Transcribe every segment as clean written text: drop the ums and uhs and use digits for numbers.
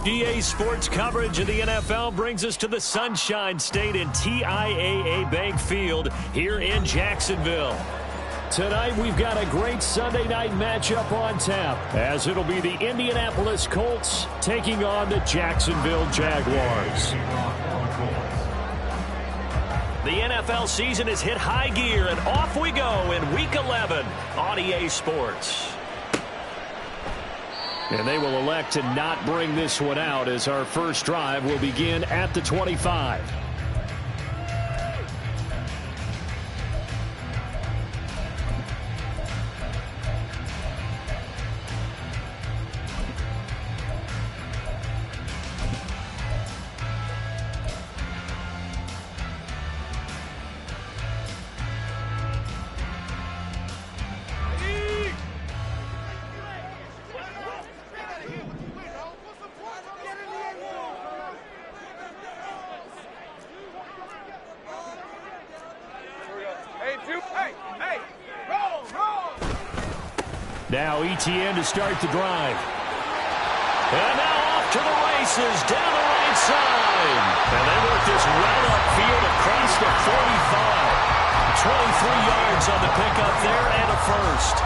EA Sports coverage of the NFL brings us to the Sunshine State in TIAA Bank Field here in Jacksonville. Tonight we've got a great Sunday night matchup on tap, as it'll be the Indianapolis Colts taking on the Jacksonville Jaguars. The NFL season has hit high gear, and off we go in Week 11 on EA Sports. And they will elect to not bring this one out, as our first drive will begin at the 25. Now ETN to start the drive. And now off to the races down the right side. And they work this well upfield across the 45. 23 yards on the pickup there and a first.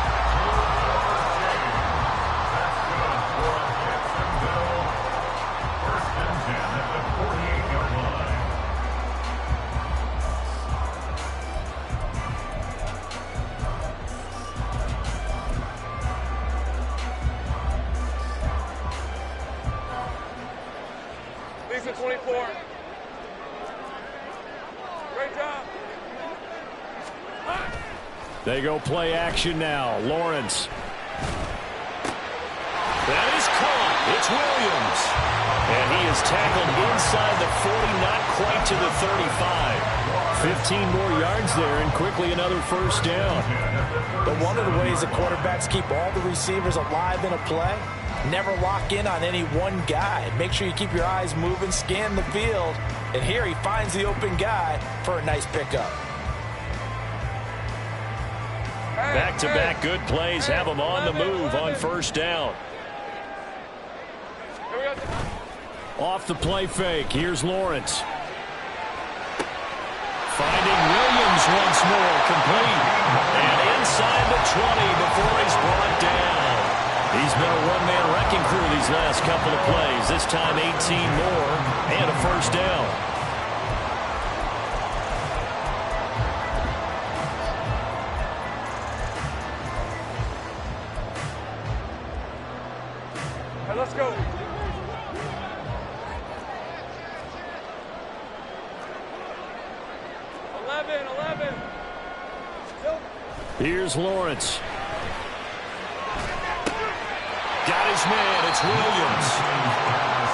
They go play action now. Lawrence. That is caught. It's Williams. And he is tackled inside the 40, not quite to the 35. 15 more yards there, and quickly another first down. But one of the ways the quarterbacks keep all the receivers alive in a play, never lock in on any one guy. Make sure you keep your eyes moving, scan the field. And here he finds the open guy for a nice pickup. Back-to-back good plays have them on the move on first down. Off the play fake. Here's Lawrence. Finding Williams once more, complete. And inside the 20 before he's brought down. He's been a one-man wrecking crew these last couple of plays. This time 18 more and a first down. Let's go. 11. Here's Lawrence. Got his man. It's Williams.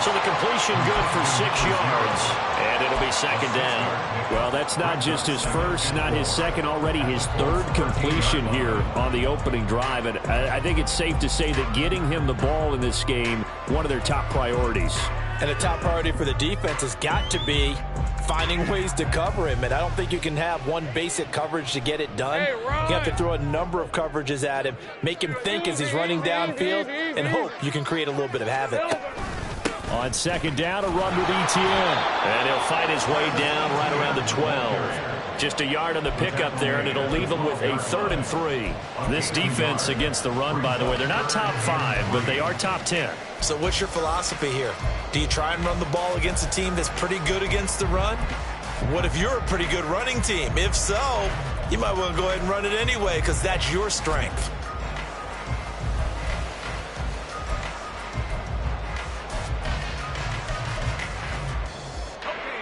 So the completion good for 6 yards. And it'll be second down. Well, that's not just his first, not his second, already his third completion here on the opening drive. And I think it's safe to say that getting him the ball in this game, one of their top priorities. And the top priority for the defense has got to be finding ways to cover him. And I don't think you can have one basic coverage to get it done. You have to throw a number of coverages at him, make him think as he's running downfield, and hope you can create a little bit of havoc. On second down, a run with ETN. And he'll fight his way down right around the 12. Just a yard on the pickup there, and it'll leave him with a 3rd and 3. This defense against the run, by the way, they're not top 5, but they are top 10. So what's your philosophy here? Do you try and run the ball against a team that's pretty good against the run? What if you're a pretty good running team? If so, you might want to go ahead and run it anyway, because that's your strength.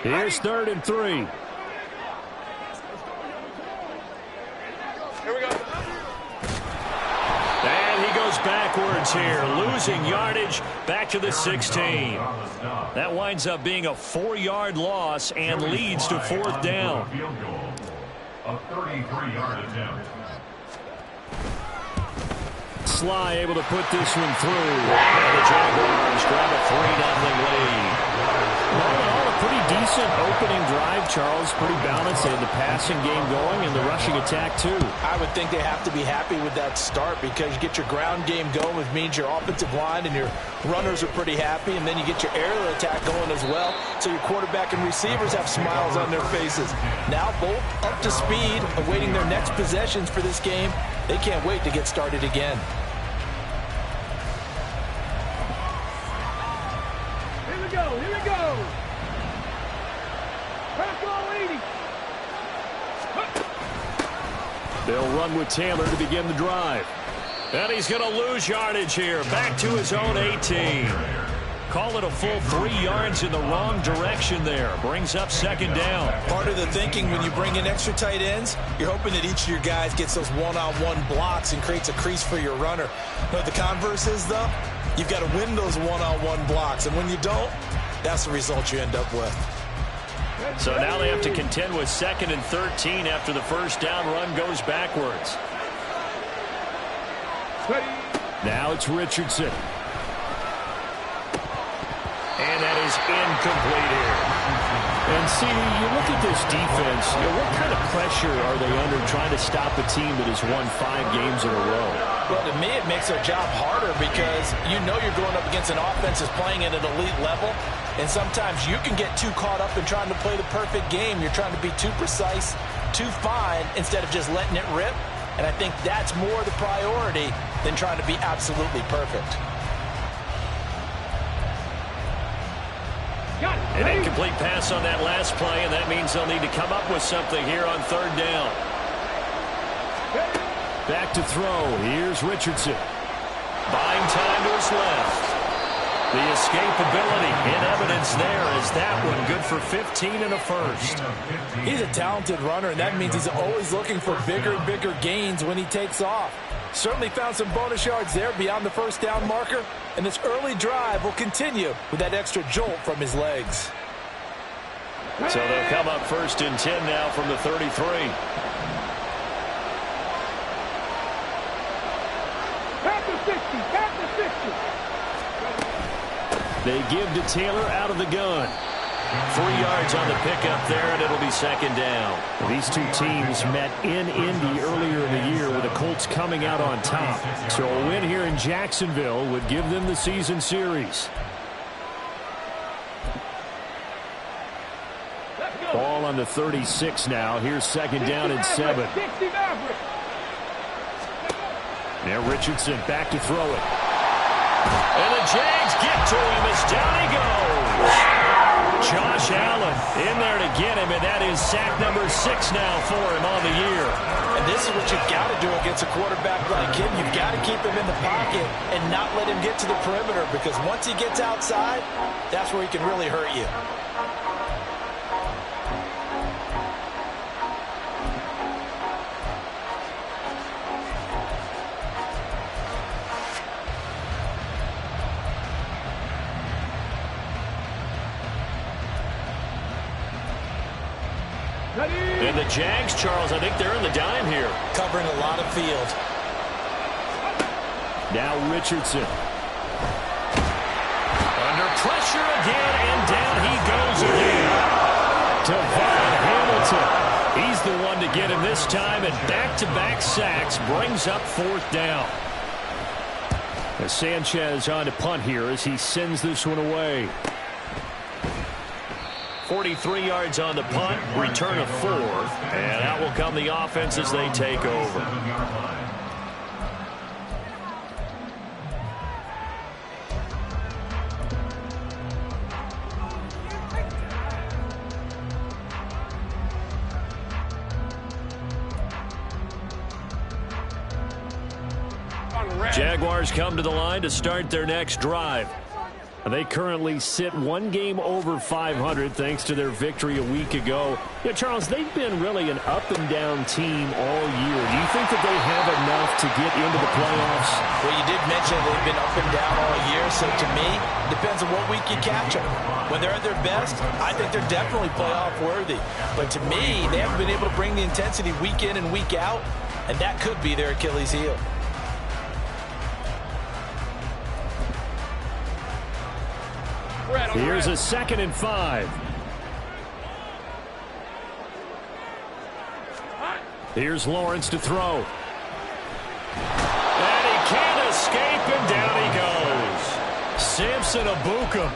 Here's 3rd and 3. Here we go. And he goes backwards here, losing yardage back to the 16. That winds up being a 4-yard loss and leads to 4th down. A 33-yard attempt. Sly able to put this one through. And the Jaguars grab a 3-0 lead. All in all, a pretty decent decent opening drive, Charles. Pretty balanced. They had the passing game going and the rushing attack, too. I would think they have to be happy with that start because you get your ground game going, which means your offensive line and your runners are pretty happy, and then you get your aerial attack going as well, so your quarterback and receivers have smiles on their faces. Now both up to speed, awaiting their next possessions for this game. They can't wait to get started again. Here we go, here we go. Crack all 80. They'll run with Taylor to begin the drive. And he's going to lose yardage here. Back to his own 18. Call it a full 3 yards in the wrong direction there. Brings up second down. Part of the thinking when you bring in extra tight ends, you're hoping that each of your guys gets those one-on-one blocks and creates a crease for your runner. But the converse is, though, you've got to win those one-on-one blocks. And when you don't, that's the result you end up with. So now they have to contend with 2nd and 13 after the first down run goes backwards. Now it's Richardson. And that is incomplete here. And see, you look at this defense, what kind of pressure are they under trying to stop a team that has won 5 games in a row? Well, to me, it makes their job harder because you know you're going up against an offense that's playing at an elite level, and sometimes you can get too caught up in trying to play the perfect game. You're trying to be too precise, too fine, instead of just letting it rip. And I think that's more the priority than trying to be absolutely perfect. An incomplete pass on that last play, and that means they'll need to come up with something here on 3rd down. Back to throw. Here's Richardson. Buying time to his left. The escapability in evidence there is that one good for 15 and a first. He's a talented runner, and that means he's always looking for bigger and bigger gains when he takes off. Certainly found some bonus yards there beyond the first down marker, and this early drive will continue with that extra jolt from his legs. So they'll come up 1st and 10 now from the 33. Back to 50, back to 50. They give to Taylor out of the gun. 3 yards on the pickup there, and it'll be 2nd down. These two teams met in Indy earlier in the year with the Colts coming out on top. So a win here in Jacksonville would give them the season series. Ball on the 36 now. Here's 2nd down and 7. Now Richardson back to throw it. And the Jags get to him as down he goes. Josh Allen in there to get him, and that is sack number 6 now for him on the year. And this is what you've got to do against a quarterback like him. You've got to keep him in the pocket and not let him get to the perimeter, because once he gets outside, that's where he can really hurt you. And the Jags, Charles, I think they're in the dime here. Covering a lot of field. Now Richardson. Under pressure again, and down he goes again. Devon Hamilton. He's the one to get him this time, and back-to-back sacks brings up 4th down. As Sanchez on to punt here as he sends this one away. 43 yards on the punt, return of 4, and out will come the offense as they take over. Jaguars come to the line to start their next drive. They currently sit 1 game over 500 thanks to their victory a week ago. Yeah, Charles, they've been really an up-and-down team all year. Do you think that they have enough to get into the playoffs? Well, you did mention they've been up and down all year, so to me, it depends on what week you catch them. When they're at their best, I think they're definitely playoff-worthy. But to me, they haven't been able to bring the intensity week in and week out, and that could be their Achilles heel. Here's a 2nd and 5. Here's Lawrence to throw. And he can't escape, and down he goes. Samson Abuka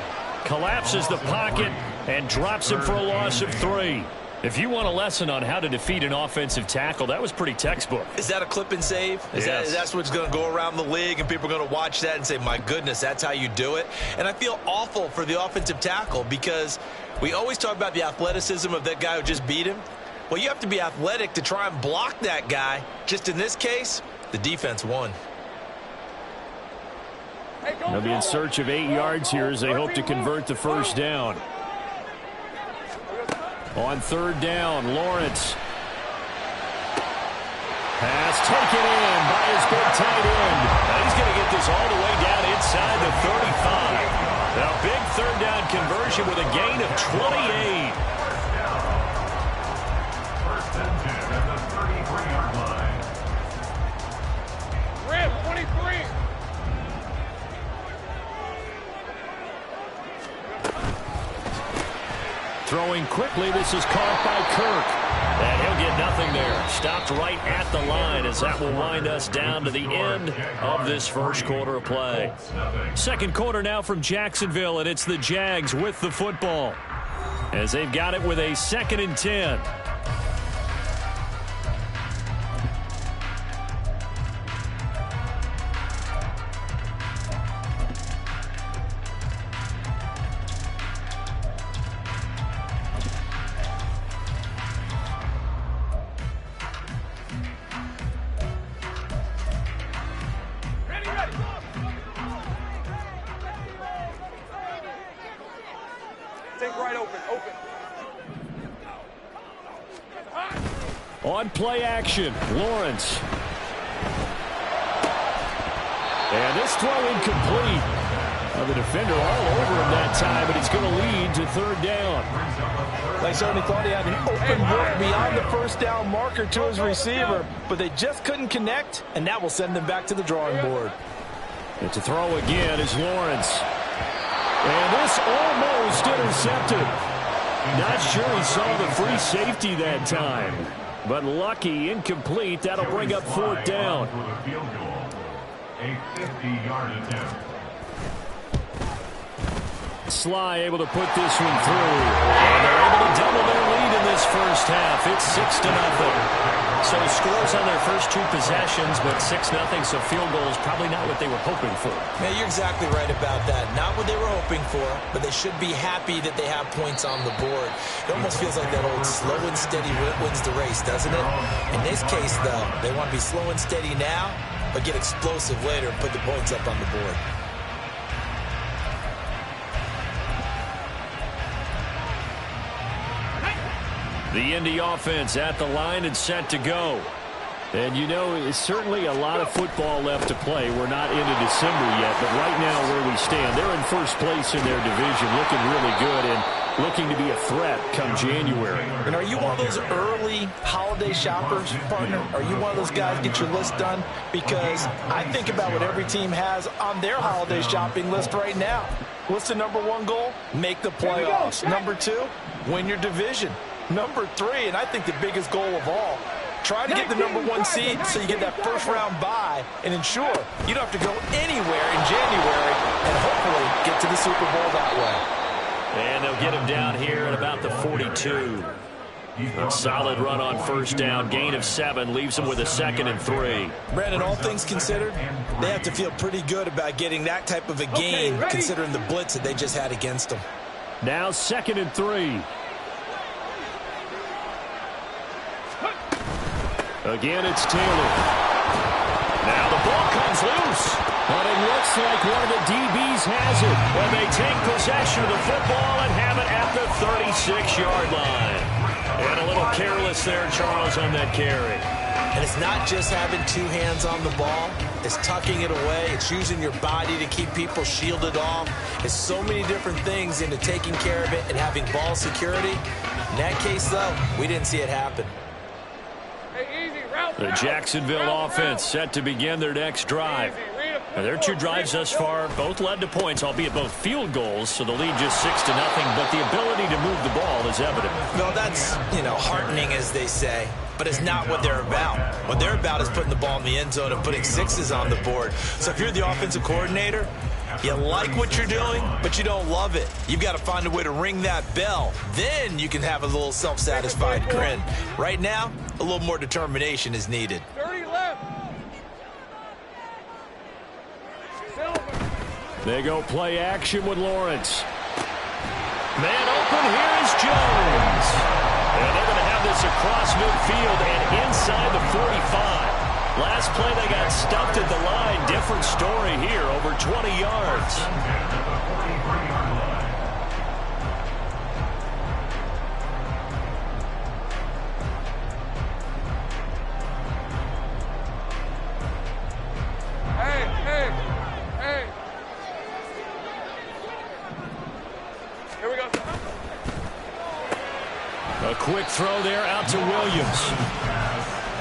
collapses the pocket and drops him for a loss of 3. If you want a lesson on how to defeat an offensive tackle, that was pretty textbook. Is that a clip and save? Yes. That's what's going to go around the league, and people are going to watch that and say, my goodness, that's how you do it? And I feel awful for the offensive tackle because we always talk about the athleticism of that guy who just beat him. Well, you have to be athletic to try and block that guy. Just in this case, the defense won. They'll be in search of 8 yards here as they hope to convert the first down. On 3rd down, Lawrence. Pass taken in by his big tight end. Now he's going to get this all the way down inside the 35. A big 3rd down conversion with a gain of 28. First and 10 at the 33-yard line. Red 23. Throwing quickly, this is caught by Kirk. And he'll get nothing there. Stopped right at the line as that will wind us down to the end of this first quarter of play. Second quarter now from Jacksonville, and it's the Jags with the football as they've got it with a 2nd and 10. On play action, Lawrence. And this throw incomplete. The defender all over him that time, but it's going to lead to 3rd down. They certainly thought he had an open look beyond the first down marker to his receiver, but they just couldn't connect, and that will send them back to the drawing board. It's a throw again is Lawrence. And this almost intercepted. Not sure he saw the free safety that time. But lucky, incomplete. That'll bring up 4th down. For the field goal, a 50-yard attempt. Sly able to put this one through. And they're able to double their lead in this first half. It's 6-0. So scores on their first 2 possessions, but 6-0, so field goal is probably not what they were hoping for. Man, you're exactly right about that. Not what they were hoping for, but they should be happy that they have points on the board. It almost feels like that old slow and steady wins the race, doesn't it? In this case, though, they want to be slow and steady now, but get explosive later and put the points up on the board. The Indy offense at the line and set to go. And you know, it's certainly a lot of football left to play. We're not into December yet, but right now where we stand, they're in first place in their division, looking really good and looking to be a threat come January. And are you one of those early holiday shoppers, partner? Are you one of those guys get your list done? Because I think about what every team has on their holiday shopping list right now. What's the number 1 goal? Make the playoffs. Number 2, win your division. Number 3, and I think the biggest goal of all, try to get the number 1 seed so you get that first-round bye and ensure you don't have to go anywhere in January and hopefully get to the Super Bowl that way. And they'll get him down here at about the 42. A solid run on first down. Gain of 7 leaves him with a 2nd and 3. Brandon, all things considered, they have to feel pretty good about getting that type of a gain considering the blitz that they just had against them. Now 2nd and 3. Again, it's Taylor. Now the ball comes loose. But it looks like one of the DBs has it. And they take possession of the football and have it at the 36-yard line. And a little careless there, Charles, on that carry. And it's not just having 2 hands on the ball. It's tucking it away. It's using your body to keep people shielded off. It's so many different things into taking care of it and having ball security. In that case, though, we didn't see it happen. The Jacksonville offense set to begin their next drive. Now, their two drives thus far both led to points, albeit both field goals, so the lead just 6-0, but the ability to move the ball is evident. Well, that's, heartening, as they say, but it's not what they're about. What they're about is putting the ball in the end zone and putting sixes on the board. So if you're the offensive coordinator, you like what you're doing, but you don't love it. You've got to find a way to ring that bell. Then you can have a little self-satisfied grin. Right now, a little more determination is needed. 30 left. They go play action with Lawrence. Man open, here is Jones. And they're going to have this across midfield and inside the 45. Last play they got stuffed at the line. Different story here, over 20 yards. Hey. Here we go. A quick throw there out to Williams.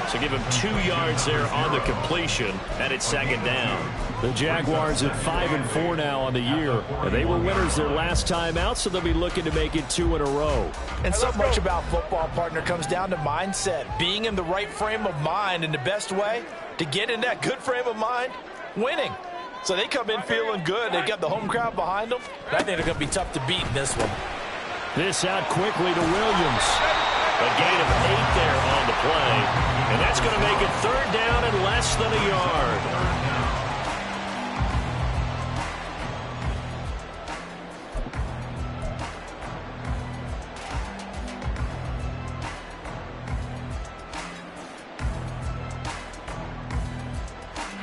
So give him 2 yards there on the completion, and it's second down. The Jaguars at 5-4 now on the year. And they were winners their last time out, so they'll be looking to make it 2 in a row. And so much about football, partner, comes down to mindset. Being in the right frame of mind, and the best way to get in that good frame of mind, winning. So they come in feeling good. They've got the home crowd behind them. I think they're going to be tough to beat in this one. This out quickly to Williams. A gain of 8 there on the play. And that's going to make it third down and less than a yard.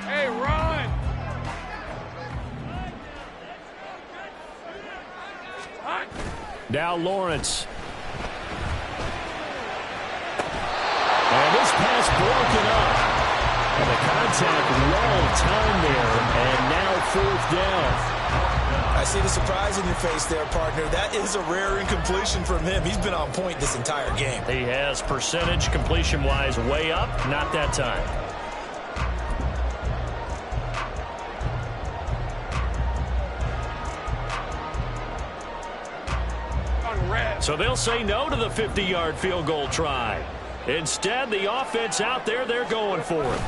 Hey, run. Now Lawrence. And this pass broken up. And the contact well timed there. And now fourth down. I see the surprise in your face there, partner. That is a rare incompletion from him. He's been on point this entire game. He has percentage completion-wise way up. Not that time. So they'll say no to the 50-yard field goal try. Instead, the offense out there, they're going for it.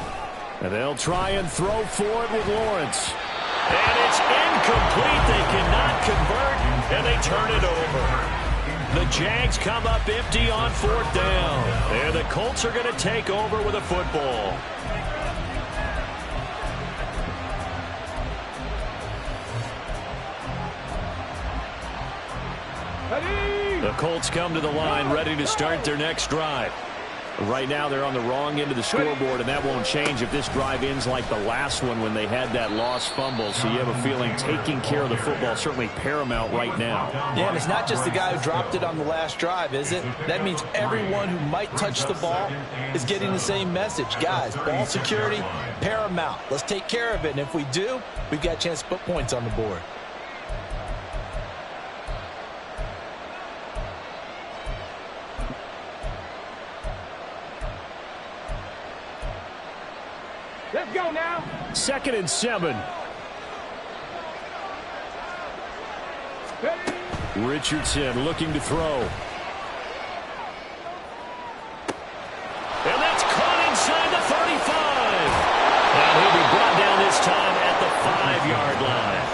And they'll try and throw for it with Lawrence. And it's incomplete. They cannot convert, and they turn it over. The Jags come up empty on fourth down. And the Colts are going to take over with a football. The Colts come to the line ready to start their next drive. Right now they're on the wrong end of the scoreboard, and that won't change if this drive ends like the last one when they had that lost fumble. So you have a feeling taking care of the football is certainly paramount right now. Yeah, and it's not just the guy who dropped it on the last drive, is it? That means everyone who might touch the ball is getting the same message. Guys, ball security, paramount. Let's take care of it, and if we do, we've got a chance to put points on the board. Let's go now. 2nd and 7. Richardson looking to throw. And that's caught inside the 35. And he'll be brought down this time at the 5-yard line.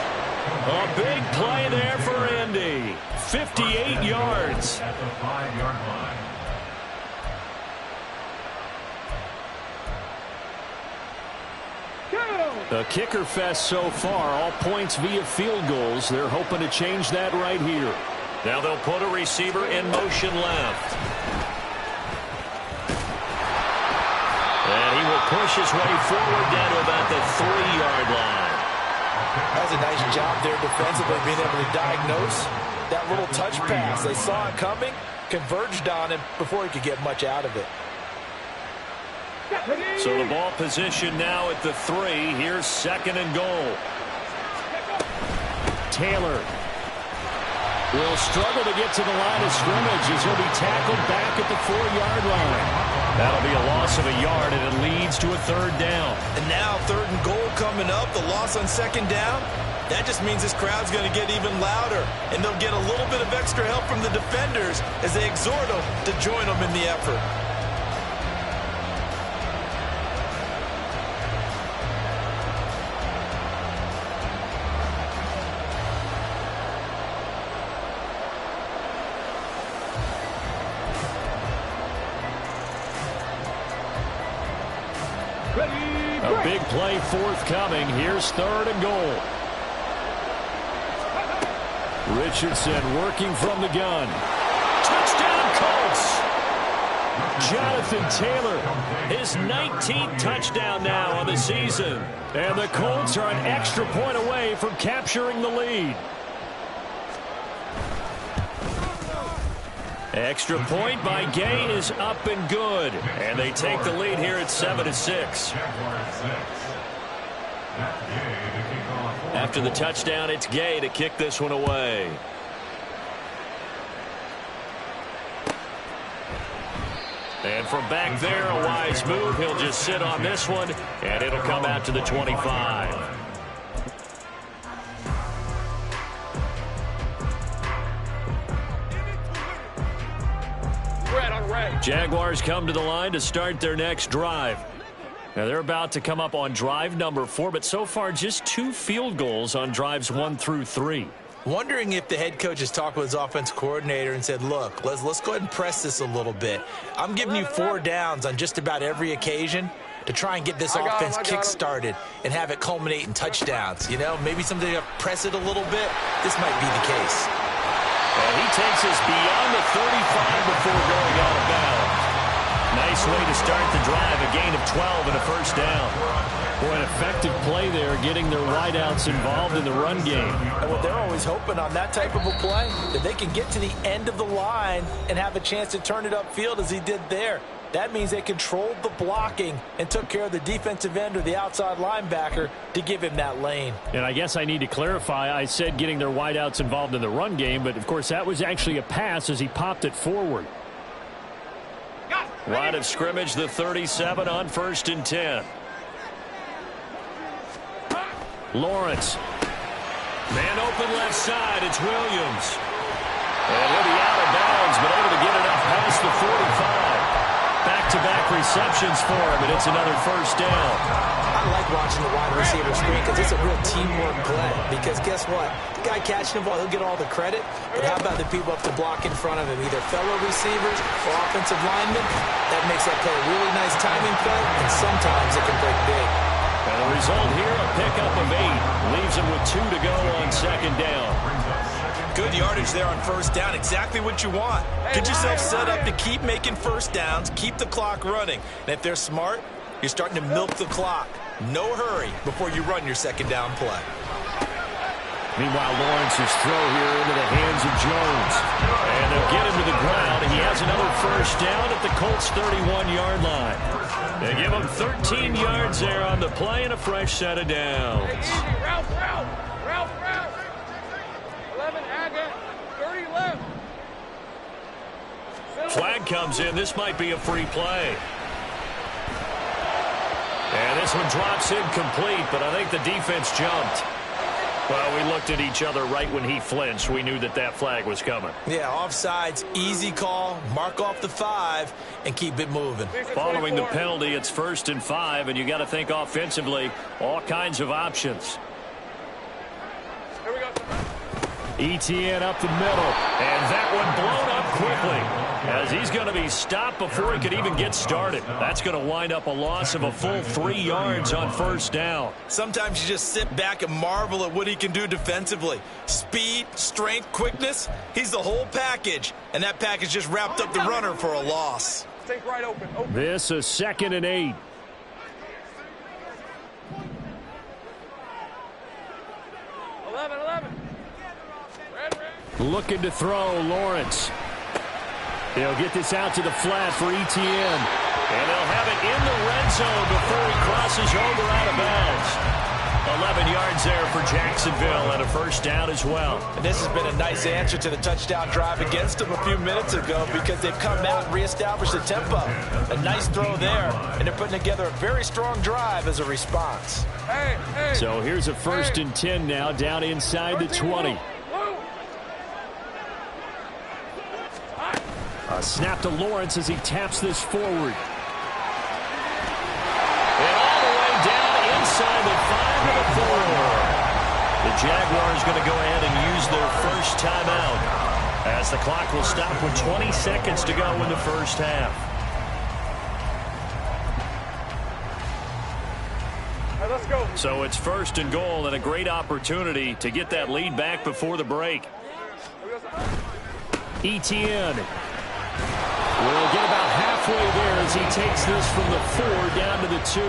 A big play there for Andy. 58 yards. At the 5-yard line. The kicker fest so far, all points via field goals. They're hoping to change that right here. Now they'll put a receiver in motion left. And he will push his way forward down to about the 3-yard line. That's a nice job there defensively, being able to diagnose that little touch pass. They saw it coming, converged on him before he could get much out of it. So the ball position now at the 3. Here's 2nd and goal. Taylor. will struggle to get to the line of scrimmage as he'll be tackled back at the 4-yard line. That'll be a loss of a yard, and it leads to a 3rd down. And now 3rd and goal coming up, the loss on 2nd down. That just means this crowd's going to get even louder, and they'll get a little bit of extra help from the defenders as they exhort them to join them in the effort. A big play forthcoming. Here's 3rd and goal. Richardson working from the gun. Touchdown, Colts! Jonathan Taylor, his 19th touchdown now on the season. And the Colts are an extra point away from capturing the lead. Extra point by Gay is up and good. And they take the lead here at 7-6. After the touchdown, it's Gay to kick this one away. And from back there, a wise move. He'll just sit on this one, and it'll come out to the 25. Jaguars come to the line to start their next drive. Now they're about to come up on drive number 4, but so far just 2 field goals on drives 1 through 3. Wondering if the head coach has talked with his offense coordinator and said, look, let's go ahead and press this a little bit. I'm giving you 4 downs on just about every occasion to try and get this offense kick-started and have it culminate in touchdowns. You know, maybe something to press it a little bit. This might be the case. And he takes us beyond the 35 before going out of bounds. Nice way to start the drive, a gain of 12 and a 1st down. Boy, an effective play there, getting their wideouts involved in the run game. And what they're always hoping on that type of a play, that they can get to the end of the line and have a chance to turn it upfield as he did there. That means they controlled the blocking and took care of the defensive end or the outside linebacker to give him that lane. And I guess I need to clarify, I said getting their wideouts involved in the run game, but of course that was actually a pass as he popped it forward. Line of scrimmage, the 37 on 1st and 10. Lawrence. Man open left side, it's Williams. And he'll be out of bounds, but able to get it up past the 45. Back-to-back receptions for him, and it's another 1st down. I like watching the wide receiver screen because it's a real teamwork play. Because guess what? The guy catching the ball, he'll get all the credit. But how about the people up to block in front of him, either fellow receivers or offensive linemen? That makes that play a really nice timing play, and sometimes it can break big. And the result here, a pickup of 8. Leaves him with 2 to go on 2nd down. Good yardage there on 1st down. Exactly what you want. Get yourself set up to keep making 1st downs, keep the clock running. And if they're smart, you're starting to milk the clock. No hurry before you run your 2nd down play. Meanwhile, Lawrence's throw here into the hands of Jones. And they'll get him to the ground. He has another 1st down at the Colts' 31-yard line. They give him 13 yards there on the play and a fresh set of downs. Ralph. 11, Agate, 30 left. Flag comes in. This might be a free play. And this one drops incomplete, but I think the defense jumped. Well, we looked at each other right when he flinched. We knew that that flag was coming. Yeah, offsides, easy call, mark off the 5, and keep it moving. Following the penalty, it's 1st and 5, and you got to think offensively, all kinds of options. Here we go. ETN up the middle, and that one blown up quickly as he's going to be stopped before he could even get started. That's going to wind up a loss of a full 3 yards on 1st down. Sometimes you just sit back and marvel at what he can do defensively. Speed, strength, quickness, he's the whole package, and that package just wrapped up the runner for a loss. Stay right open. This is 2nd and 8. Looking to throw, Lawrence. They'll get this out to the flat for ETN. And they'll have it in the red zone before he crosses over out of bounds. 11 yards there for Jacksonville and a first down as well. And this has been a nice answer to the touchdown drive against them a few minutes ago because they've come out and reestablished the tempo. A nice throw there, and they're putting together a very strong drive as a response. So here's a 1st and 10 now down inside the 20. A snap to Lawrence as he taps this forward. And all the way down inside the 5 to the 4. The Jaguars going to go ahead and use their first timeout as the clock will stop with 20 seconds to go in the first half. All right, let's go. So it's 1st and goal and a great opportunity to get that lead back before the break. Etienne will get about halfway there as he takes this from the 4 down to the 2.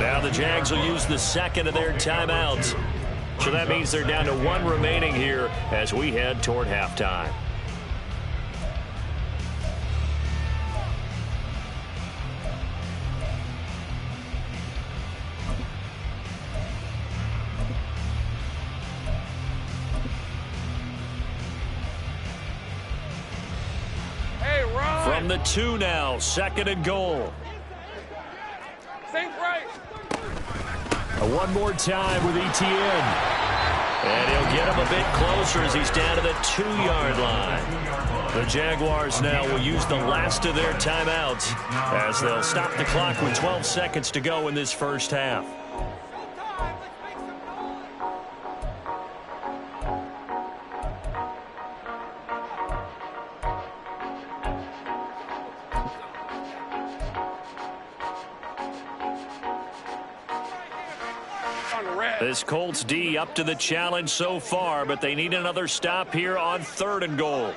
Now the Jags will use the second of their timeouts. So that means they're down to 1 remaining here as we head toward halftime. From the 2 now, 2nd and goal. Think right. One more time with Etienne. And he'll get him a bit closer as he's down to the 2-yard line. The Jaguars now will use the last of their timeouts as they'll stop the clock with 12 seconds to go in this first half. This Colts D up to the challenge so far, but they need another stop here on 3rd and goal.